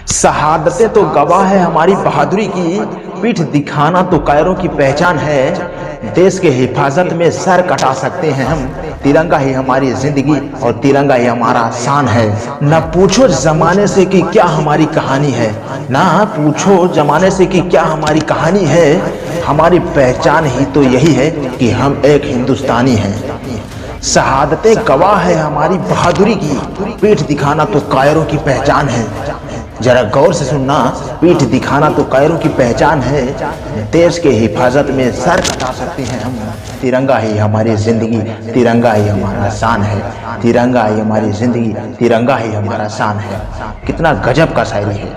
शहादतें तो गवाह है हमारी बहादुरी की, पीठ दिखाना तो कायरों की पहचान है। देश के हिफाजत में सर कटा सकते हैं हम, तिरंगा ही हमारी जिंदगी और तिरंगा ही हमारा शान है। न पूछो जमाने से कि क्या हमारी कहानी है, ना पूछो जमाने से कि क्या हमारी कहानी है। हमारी पहचान ही तो यही है कि हम एक हिंदुस्तानी हैं। शहादतें गवाह है हमारी बहादुरी की, पीठ दिखाना तो कायरों की पहचान है। जरा गौर से सुनना, पीठ दिखाना तो कायरों की पहचान है। देश के हिफाजत में सर कटा सकते हैं हम, तिरंगा ही हमारी जिंदगी, तिरंगा ही हमारा शान है। तिरंगा ही हमारी जिंदगी, तिरंगा ही हमारा शान है। कितना गजब का शायरी है।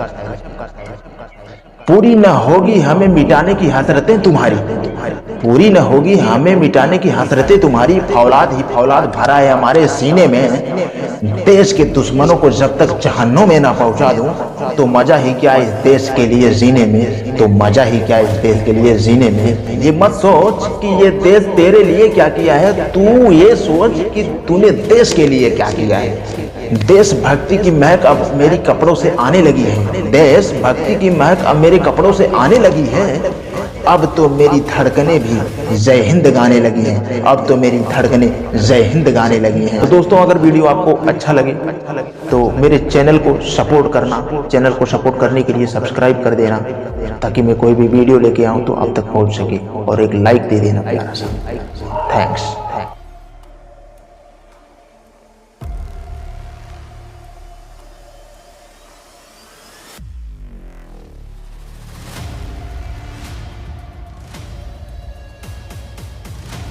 पूरी न होगी हमें मिटाने की हसरतें तुम्हारी, पूरी न होगी हमें मिटाने की हसरतें तुम्हारी। फौलाद ही फौलाद भरा है हमारे सीने में। देश के दुश्मनों को जब तक जहन्नुम में ना पहुंचा दूं, तो मजा ही क्या इस देश के लिए जीने में, तो मजा ही क्या इस देश के लिए जीने में। ये मत सोच कि ये देश तेरे लिए क्या किया है, तू ये सोच कि तूने देश के लिए क्या किया है। देशभक्ति की महक अब मेरी कपड़ों से आने लगी है, देशभक्ति की महक अब मेरे कपड़ों से आने लगी है। अब तो मेरी धड़कनें भी जय हिंद गाने लगी हैं, अब तो मेरी धड़कनें जय हिंद गाने लगी हैं। तो दोस्तों, अगर वीडियो आपको अच्छा लगे तो मेरे चैनल को सपोर्ट करना, चैनल को सपोर्ट करने के लिए सब्सक्राइब कर देना, ताकि मैं कोई भी वीडियो लेके आऊं तो आप तक पहुंच सके, और एक लाइक दे देना प्यारा सा। थैंक्स।